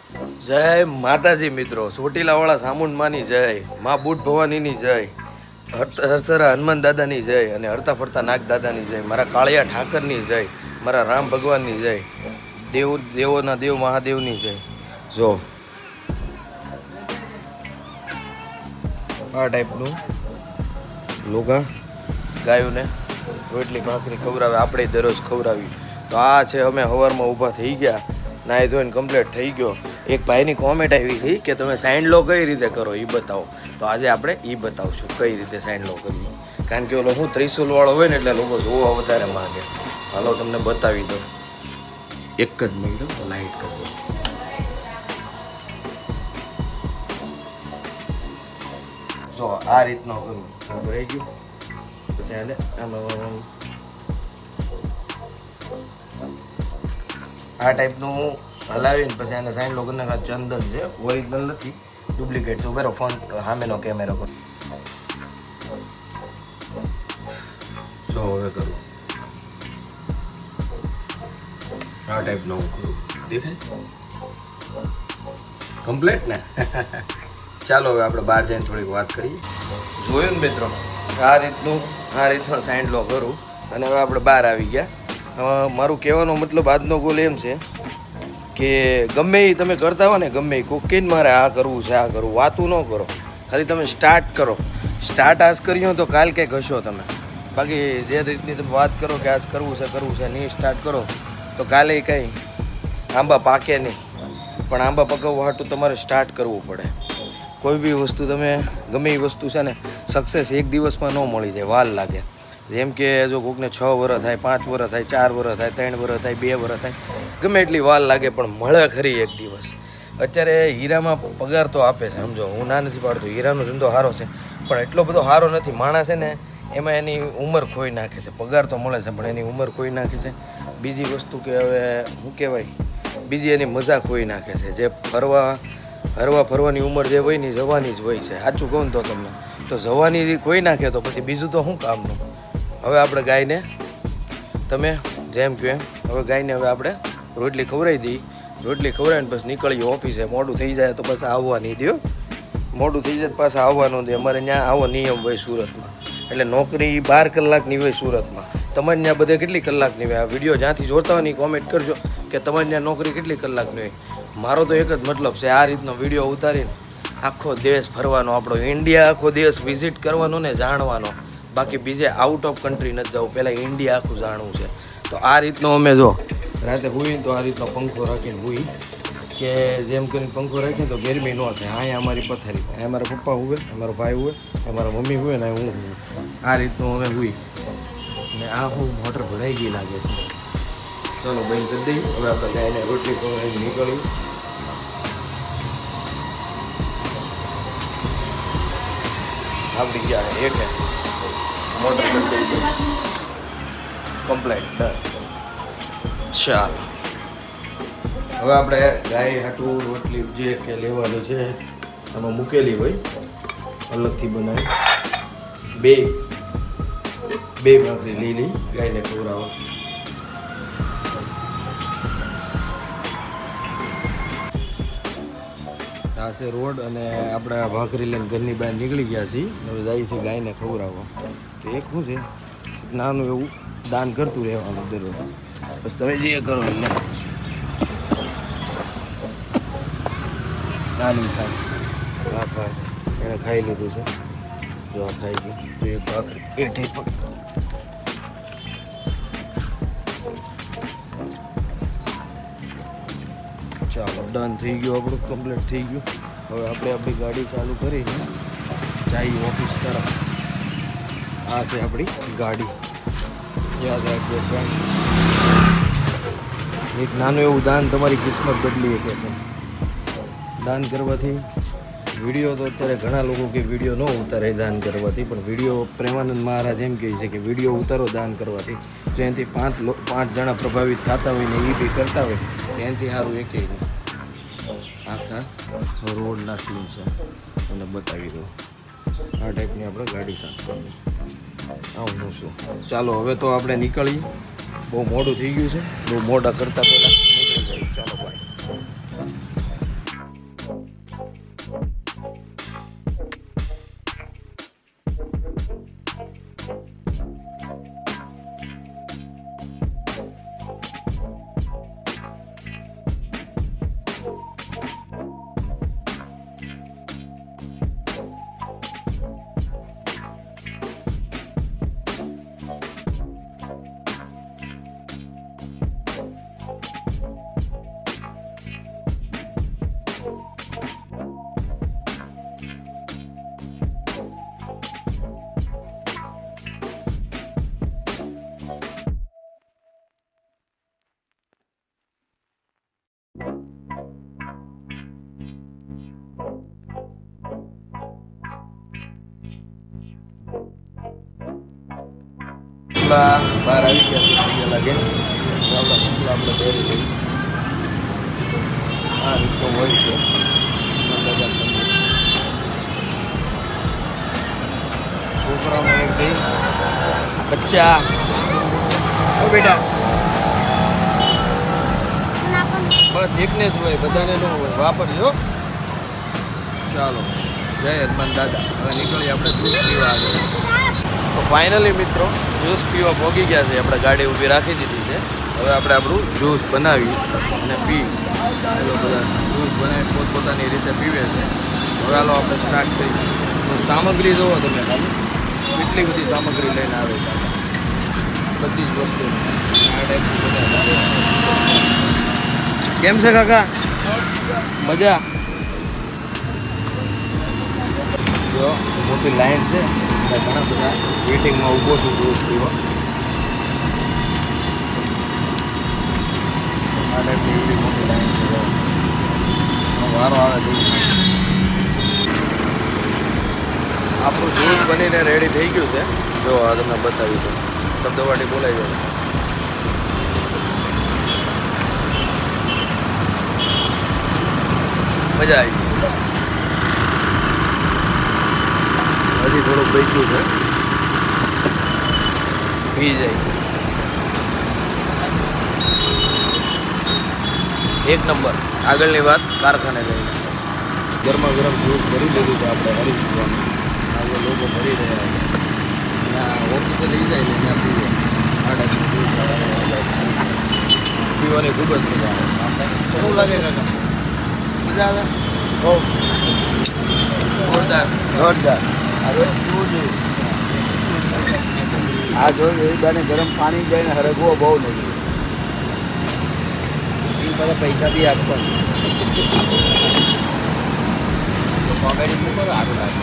જય માતાજી મિત્રો, ચોટીલાવાળા સામુંડમાની જય, માં બુટ ભવાનીની જય, હરસરા હનુમાન દાદાની જય અને હરતા ફરતા નાગ દાદાની જય, મારા કાળિયા ઠાકરની જય, મારા રામ ભગવાનની જય, દેવોના દેવ મહાદેવની જય. જો આ ટાઈપનું લોગા ગાયોને રોટલી ભાખરી ખવડાવે, આપણે દરરોજ ખવડાવી. તો આ છે અમે સવારમાં ઊભા થઈ ગયા, નાહી ધોઈને કમ્પ્લીટ થઈ ગયો. એક ભાઈની કોમેન્ટ આવી હતી કે તમે સાઇન લો કઈ રીતે કરો એ બતાવો. તો આજે આપણે એ બતાવશું કઈ રીતે સાઇન લો કરવી. કારણ કે ઓલો હું ત્રિશુલવાળો હોય ને એટલે લોકો જોવા વધારે માંગે. હાલો તમને બતાવી દો. એક જ મિનિટ લાઇટ કરી દો. જો આ રીતનો કરું રહી ગયું. પછી આને આ ટાઈપનું હલાવીને પછી આને સાઈન લો કરીને ચંદન છે, ઓરિજિનલ નથી, ડુપ્લિકેટ છે. ઉભેરો ફોન સામેનો કેમેરો પર જો હવે કરું. આ ટાઈપનો હું કરું, દેખાય કમ્પ્લીટ ને. ચાલો હવે આપણે બહાર જઈને થોડીક વાત કરીએ. જોયું ને મિત્રો, આ રીતનો સાઈન લો કરું અને હવે આપણે બહાર આવી ગયા. મારું કહેવાનો મતલબ આજનો ગોલ એમ છે કે ગમે એ તમે કરતા હો ને, ગમે એ કોકીને મારે આ કરવું છે, આ કરવું, વાતું ન કરો, ખાલી તમે સ્ટાર્ટ કરો. સ્ટાર્ટ આજ કર્યો તો કાલ કંઈક હશો તમે. બાકી જે રીતની તમે વાત કરો કે આજ કરવું છે નહીં સ્ટાર્ટ કરો તો કાલે કંઈ આંબા પાકે નહીં. પણ આંબા પકવવા હાટું તમારે સ્ટાર્ટ કરવું પડે. કોઈ બી વસ્તુ તમે ગમે એ વસ્તુ છે ને સક્સેસ એક દિવસમાં ન મળી જાય, વાર લાગે. જેમ કે જો કોકને 6 વર્ષ થાય, 5 વર્ષ થાય, 4 વર્ષ થાય, 3 વર્ષ થાય, 2 વર્ષ થાય, ગમે એટલી વાર લાગે પણ મળે ખરી એક દિવસ. અત્યારે હીરામાં પગાર તો આપે છે, સમજો, હું ના નથી પાડતો, હીરાનો ધંધો સારો છે પણ એટલો બધો સારો નથી. માણસ છે ને એમાં એની ઉંમર ખોઈ નાખે છે. પગાર તો મળે છે પણ એની ઉંમર ખોઈ નાખે છે. બીજી વસ્તુ કે હવે શું કહેવાય, બીજી એની મજા ખોઈ નાખે છે. જે ફરવાની ઉંમર જે હોય ને જવાની જ હોય છે. સાચું કહું તો તમને તો જવાની ખોઈ નાખે તો પછી બીજું તો શું કામનું. હવે આપણે ગાયને તમે જેમ કહો એમ હવે ગાયને હવે આપણે રોટલી ખવડાવી દઈએ. રોટલી ખવડાવીને પછી નીકળીએ ઓફિસે. મોડું થઈ જાય તો પાછા આવવા નહીં દો. મોડું થઈ જાય પાછા આવવાનું દે. અમારે ત્યાં આવો નિયમ હોય સુરતમાં. એટલે નોકરી 12 કલાકની હોય સુરતમાં. તમારે ત્યાં બધે કેટલી કલાકની હોય? આ વિડીયો જ્યાંથી જોતા હોય ને કોમેન્ટ કરજો કે તમારે ત્યાં નોકરી કેટલી કલાકની હોય. મારો તો એક જ મતલબ છે, આ રીતનો વિડીયો ઉતારીને આખો દેશ ફરવાનો, આપણો ઇન્ડિયા આખો દેશ વિઝિટ કરવાનો ને જાણવાનો. બાકી બીજે આઉટ ઓફ કન્ટ્રી નથી જવું, પહેલાં ઇન્ડિયા આખું જાણવું છે. તો આ રીતનો અમે જો રાતે હુઈને તો આ રીતનો પંખો રાખીને હુઈ, કે જેમ કરીને પંખો રાખીને તો ગરમી ન થાય. અહીંયા અમારી પથારી, અહીંયા અમારા પપ્પા હુએ, અમારો ભાઈ હુએ, અમારા મમ્મી હુએ ને હું હુએ. આ રીતનું અમે હુઈ ને આ હું મોટર ભરાઈ ગઈ લાગે છે. ચાલો બંધ કરી દઈએ. હવે આપણે ગાયને રોટલી ખવડાવીને નીકળીએ. આપણી ગયા એક મોટર કરી દઈએ કમ્પ્લીટ ડન. ચાલો હવે આપણે ગાય હાટું રોટલી જે કે લેવાની છે આમાં મૂકેલી હોય અલગથી બનાવી બે ભાખરી લીલી ગાયને ખવડાવો. આ છે રોડ અને આપણે આ ભાખરી લઈને ઘરની બહાર નીકળી ગયા છીએ. હવે જાય છે ગાયને ખવડાવવા. તો એક શું છે, નાનું એવું દાન કરતું રહેવાનું દરરોજ. બસ તમે જે કરો એટલે નાની ખાય આ ખાય. એણે ખાઈ લીધું છે, જો આ ખાઈ ગયું. તો એક ભાખરી એઠી પણ ચાલો ડન થઈ ગયું, આપણું કમ્પ્લીટ થઈ ગયું. હવે આપણે આપણી ગાડી ચાલુ કરીને જઈએ ઓફિસ તરફ. આ છે આપણી ગાડી, યાદ રાખજો ફ્રેન્ડ. એક નાનું એવું દાન તમારી કિસ્મત બદલી શકે છે. દાન કરવાથી વિડીયો તો અત્યારે ઘણા લોકો કે વિડીયો ન ઉતારે દાન કરવાથી, પણ વિડીયો પ્રેમાનંદ મહારાજ એમ કહે છે કે વિડીયો ઉતારો દાન કરવાથી. તો એનાથી 5 જણા પ્રભાવિત થતા હોય ને એ બી કરતા હોય એનાથી સારું એકે નહીં. આખા રોડના સીન છે, તમને બતાવી દઉં. આ ટાઈપની આપણે ગાડી સાફ કરવી. આવું શું. ચાલો હવે તો આપણે નીકળીએ. બહુ મોડું થઈ ગયું છે, બહુ મોડા કરતાં પહેલાં નીકળી જાય. ચાલો બાય. બહાર આવી ગયા લાગે આપણે પહેરી લઈએ. આ રીતનો હોય છે. છોકરાઓને એક દઈ બચ્ચા બેટા બસ એકને જ હોય, બધાને ન હોય, વાપરજો. ચાલો જય હનુમાન દાદા. હવે નીકળીએ આપણે જ્યુસ પીવા આગળ. તો ફાઇનલી મિત્રો જ્યુસ પીવા પહોંચી ગયા છે. આપણે ગાડી ઊભી રાખી દીધી છે. હવે આપણે આપણું જ્યુસ બનાવી અને પી બધા જ્યુસ બનાવી પોતપોતાની રીતે પીવે છે. હવે હાલો આપણે સ્ટાર્ટ કરીએ. તો સામગ્રી જુઓ તમે ખાલી કેટલી બધી સામગ્રી લઈને આવે છે. બધી જ વસ્તુ આ ટાઈપની બધા. કેમ છે કાકા? મજા? જો મોટી લાઈન છે, ઘણા બધા વેટિંગમાં ઊભો છું જ્યુસ પીવા. આ ટાઈપની એવી મોટી લાઈન છે. વારો આવે છે. આપણું જ્યુસ બનીને રેડી થઈ ગયું છે. જો આ તમને બતાવી દો. શબ્દવાટી બોલાઈ જાય. મજા આવી. હજી થોડુંક બચ્યું છે, પી જાય. એક નંબર. આગળની વાત કારખાને લઈને ગરમા ગરમ જ્યુસ ભરી લીધું છે આપણે હરી દીધું. આગળ લોકો ભરી રહ્યા છે. ત્યાં ઓફિસે લઈ જાય ને ત્યાં પીવે. આ ટાઈપનું જ્યુસ પીવાની ખૂબ જ મજા આવે. શું લાગે કાકા? મજા આવે? બહુ જોરદાર જોરદાર. હવે શું જોયું? આ જોયું એ બાને ગરમ પાણી જાય ને હરગવો બહુ નથી. એ બધા પૈસા બી આપવા કોમેડી મૂકો સારું લાગે.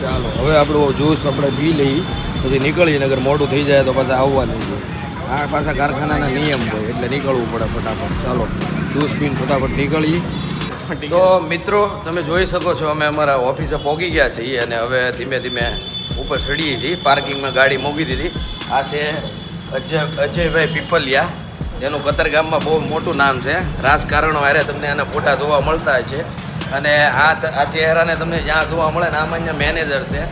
ચાલો હવે આપણું જ્યુસ આપણે પી લઈએ, પછી નીકળીએ. નગર મોટું થઈ જાય તો પાછા આવવાનું છે. આ પાછા કારખાનાના નિયમ હોય એટલે નીકળવું પડે ફટાફટ. ચાલો જ્યુસ પીને ફટાફટ નીકળીએ. તો મિત્રો તમે જોઈ શકો છો અમે અમારા ઓફિસે પહોંચી ગયા છીએ અને હવે ધીમે ધીમે ઉપર ચડીએ છીએ. પાર્કિંગમાં ગાડી મૂકી દીધી. આ છે અજયભાઈ પીપલિયા, જેનું કતરગામમાં બહુ મોટું નામ છે. રાજકારણો હારે તમને આના ફોટા જોવા મળતા છે. અને આ ચહેરાને તમને જ્યાં જોવા મળે ને આમાં મેનેજર છે.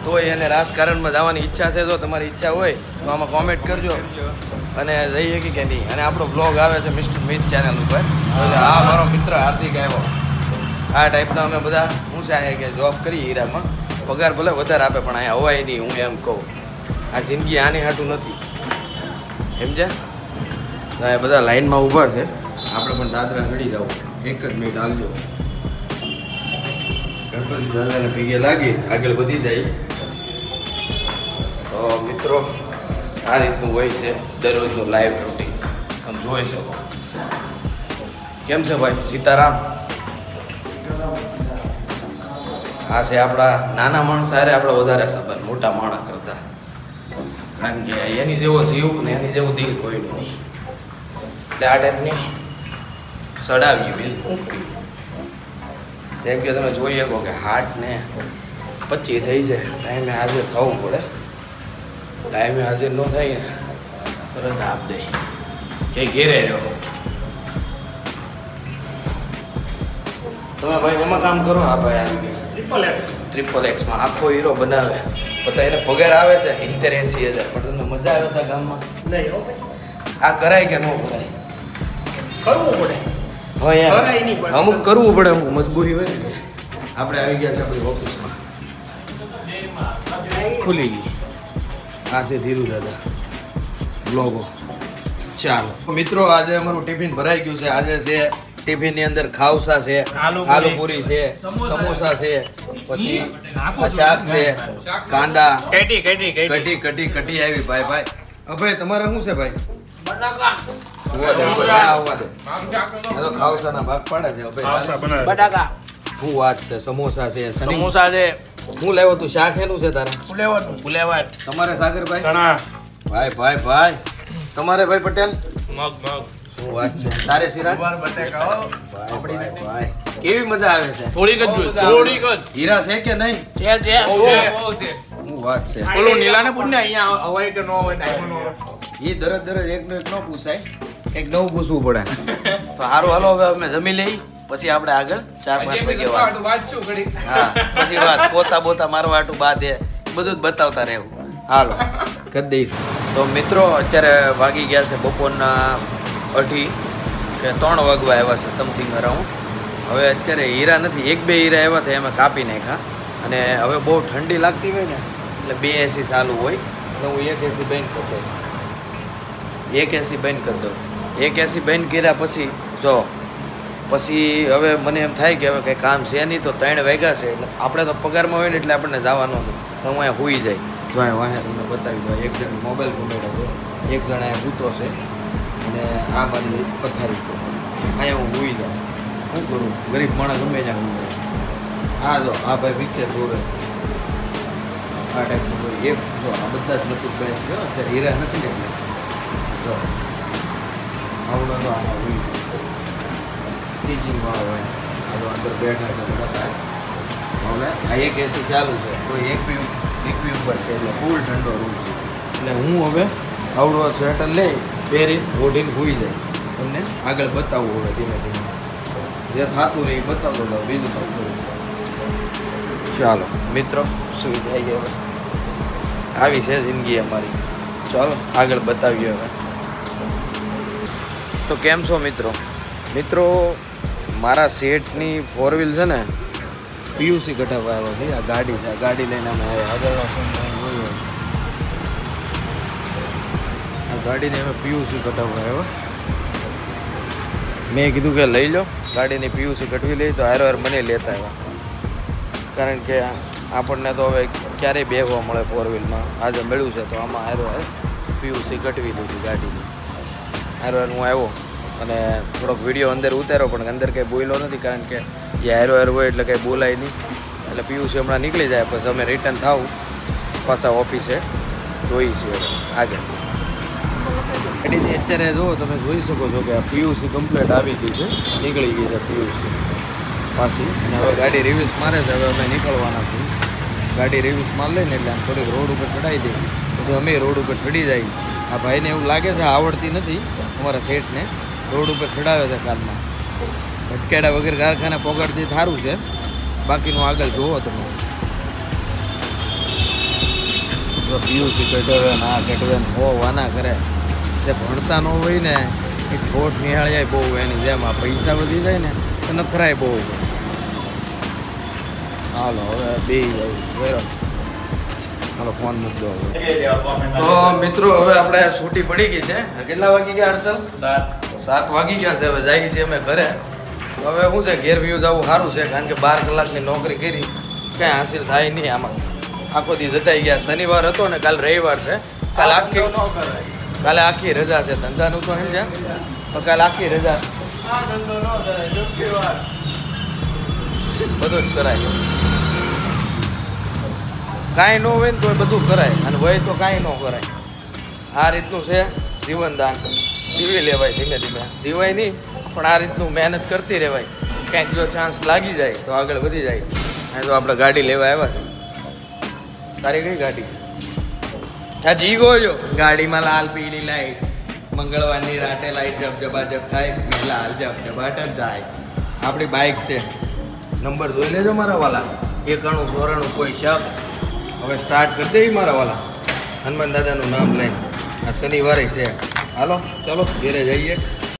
તો એને રાજકારણમાં જવાની ઈચ્છા છે. જો તમારી ઈચ્છા હોય તો આમાં કોમેન્ટ કરજો અને જઈએ કે નહીં. અને આપણો બ્લોગ આવે છે મિસ્ટર મિત ચેનલ ઉપર. આ મારો મિત્ર હાર્દિક આવ્યો. આ ટાઈપના અમે બધા હું છે કે જોબ કરી હીરામાં. પગાર ભલે વધારે આપે પણ અહીંયા હવાય નહીં. હું એમ કહું આ જિંદગી આની હાટું નથી, સમજ્યા? એ બધા લાઈનમાં ઊભા છે. આપણે પણ દાદરા ચડી જાવ. એક જ મિનિટ આવજો. ગણપતિ દાદાને ભીગે લાગી આગળ વધી જાય. તો મિત્રો આ રીતનું હોય છે દરરોજનું લાઈવ રૂટીન. તમે જોઈ શકો. કેમ છે ભાઈ? સીતારામ. આ છે આપણા નાના માણસ હારે આપણે વધારે સંબંધ મોટા માણસ કરતા. કારણ કે એની જેવો જીવ ને એની જેવું દિલ કોઈનું નહીં. એટલે આ ટાઈપની સડાવીએ બિલકુલ. જેમ કે તમે જોઈ શકો કે હાર્ટ ને 25 થઈ છે. ટાઈમે હાજર થવું પડે. ટાઈમે હાજર ન થાય ને સરસ આપ દે કે ઘેરે રહ્યો. તમે ભાઈ એમાં કામ કરો. હા ભાઈ આવી ગયા ટ્રિપલ એક્સમાં આખો હીરો બનાવે. બધા એને પગાર આવે છે 70-80 હજાર. પણ તમને મજા આવે છે ગામમાં? નહીં. આ કરાય કે ન કરાય? કરવું પડે. અમુક કરવું પડે, અમુક મજબૂરી હોય ને. આપણે આવી ગયા છે આપણી ઓફિસમાં. ખુલી ગઈ. આ છે ધીરુ દાદા બ્લોગો. ચાલો મિત્રો આજે અમારું ટિફિન ભરાઈ ગયું છે. આજે છે ટિફિન ની અંદર ખાવસા છે, આલુ પૂરી છે, સમોસા છે, પછી શાક છે, કાંદા, કટી આવી ભાઈ. અભય તમારે શું છે ભાઈ? ખાવસા ના ભાગ પાડે છે. બટાકા શું વાત છે? સમોસા છે, સમોસા છે. હું લેવો તું શાક એનું છે તારે? ફુલેવર. તમારે સાગરભાઈ? ભાઈ તમારે ભાઈ પટેલ? મગ. શું વાત છે? તારે સિરાજ? ભાઈ કેવી મજા આવે છે? થોડીક જ. હીરા છે કે નહીં? છે. શું વાત છે? ઓલો નીલાને પૂછને અહીંયા હવાય કે નો હોય ઈ દરજ એકનો એક નો પૂછાય, એક નવું પૂછવું પડે. તો સારું હાલો હવે અમે જમી લઈ, પછી આપણે આગળ 4-5 વાગે વાંચશું ઘડી. હા પછી વાત પોતા મારવા હાટું બાધે બધું જ બતાવતા રહેવું. હાલો કરી દઈશ. તો મિત્રો અત્યારે વાગી ગયા છે બપોરના 2:30 કે 3 વાગવા આવ્યા છે સમથિંગ અરાઉન્ડ. હવે અત્યારે હીરા નથી, 1-2 હીરા આવ્યા હતા એમાં કાપી નાખ્યા. અને હવે બહુ ઠંડી લાગતી હોય ને એટલે 2 એસી ચાલુ હોય એટલે હું 1 એસી બંધ કરી દઉં. 1 એસી બંધ કરી દઉં. 1 એસી બંધ કર્યા પછી જો પછી હવે મને એમ થાય કે હવે કંઈ કામ છે નહીં, તો 3 વાગ્યા છે એટલે આપણે તો પગારમાં હોય ને એટલે આપણને જવાનું હતું. તો હું અહીંયા સૂઈ જાય. જો વાંહે તમને બતાવી દો, એક જણ મોબાઈલ ઘૂમેડ્યો છે, એક જણ અહીંયા સૂતો છે અને આ મારી પથારી છે. અહીંયા હું સૂઈ જાઉં. શું કરું? ગરીબ માણસ ગમે ત્યાં સૂઈ જાય. હા જો આ ભાઈ પિક્ચર જોવે છે આ ટાઈપનું. એક જો આ બધા જ નસીબ બેસ જો અત્યારે હીરા નથી ને એટલે જો આવડો તો આમાં સૂઈ ટીચિંગમાં હોય આ તો અંદર બેઠા છે બધા. હવે આ 1 એસી ચાલુ છે તો 1 ઉપર છે એટલે ફૂલ ઠંડો રૂમ છે. એટલે હું હવે આવડો સ્વેટર લઈ પહેરી ઓઢીને સૂઈ જાય. તમને આગળ બતાવવું હવે ધીમે જે થતું રહે એ બતાવતો હતો. બીજું થતું ચાલો મિત્રો સુઈ જાય હવે. આવી છે જિંદગી અમારી. ચાલો આગળ બતાવીએ હવે. તો કેમ છો મિત્રો? મારા શેઠની 4 વ્હીલ છે ને પીયુસી કઢાવવા આવ્યો છે. આ ગાડી છે, આ ગાડી લઈને અમે આવ્યા. આગળનો જોયો આ ગાડીને અમે પીયુસી કઢાવવા આવ્યા. મેં કીધું કે લઈ લો ગાડીની પીયુસી કઢવી લઈ, તો હારો મને લેતા આવ્યા. કારણ કે આપણને તો હવે ક્યારેય બેસવા મળે 4 વ્હીલમાં. આજે મળ્યું છે તો આમાં હારો પીયુસી કઢવી લીધી ગાડીની. હારો હું આવ્યો અને થોડોક વિડીયો અંદર ઉતાર્યો, પણ અંદર કંઈ બોલ્યો નથી કારણ કે એ હારો હોય એટલે કંઈ બોલાય નહીં. એટલે પીયુસી હમણાં નીકળી જાય પછી અમે રિટર્ન થાવ પાછા ઓફિસે જોઈ છીએ આગળ. ગાડીની અત્યારે જુઓ તમે જોઈ શકો છો કે પીયુસી કમ્પ્લીટ આવી ગઈ છે, નીકળી ગઈ છે પીયુસી પાછી. અને હવે ગાડી રિવ્યુઝ મારે છે. હવે અમે નીકળવાના છીએ. ગાડી રિવ્યુઝ માર લઈને એટલે આમ થોડીક રોડ ઉપર ચડાવી દઈએ પછી અમે રોડ ઉપર ચડી જાય. આ ભાઈને એવું લાગે છે આવડતી નથી, અમારા શેઠને રોડ ઉપર ચડાવ્યો છે કારમાં. ભટકેડા વગર કારખાને પોગાડતી સારું છે, બાકીનું આગળ જોવો તમે. પીયુસી કઢાવે ના કઢવે હો વાના કરે. જે ભણતા ન હોય ને એ ઠોઠ નિહાળ જાય બહુ. એની જેમ આ પૈસા વધી જાય ને તો નખરાય બહુ. હાલો હવે બે જાય હાલો ફોન મૂકી દો. તો મિત્રો હવે આપણે છૂટી પડી ગઈ છે. કેટલા વાગી ગયા હર્ષલ? 7 વાગી ગયા છે. હવે જઈએ છીએ અમે ઘરે. હવે શું છે ઘેર વ્યૂ જવું સારું છે કારણ કે 12 કલાકની નોકરી કરી કાંઈ હાસિલ થાય નહીં આમાં. આખો દી જતાઈ ગયા. શનિવાર હતો ને કાલ રવિવાર છે. કાલે આખી રજા છે ધંધાનું તો સમજ્યા. તો કાલે આખી રજા બધું જ કરાય. કાંઈ ન હોય ને તો બધું કરાય અને હોય તો કાંઈ ન કરાય. આ રીતનું છે જીવનદાન. જીવી લેવાય ધીમે ધીમે. જીવાય નહીં પણ આ રીતનું મહેનત કરતી રહેવાય. ક્યાંક જો ચાન્સ લાગી જાય તો આગળ વધી જાય. અહીં તો આપણે ગાડી લેવા આવ્યા છે. તારી કઈ ગાડી? આ જીગો જો ગાડીમાં લાલ પીળી લાઈટ, મંગળવારની રાતે લાઈટ જબ થાય, લાલ જબ જાય. આપણી બાઇક છે. નંબર જોઈ લેજો મારા વાલા. 9194 કોઈ શબ. હવે સ્ટાર્ટ કરી દઈએ મારા વાલા હનુમાન દાદાનું નામ લઈને. આ શનિવારે છે. હાલો ચલો ઘેરે જઈએ.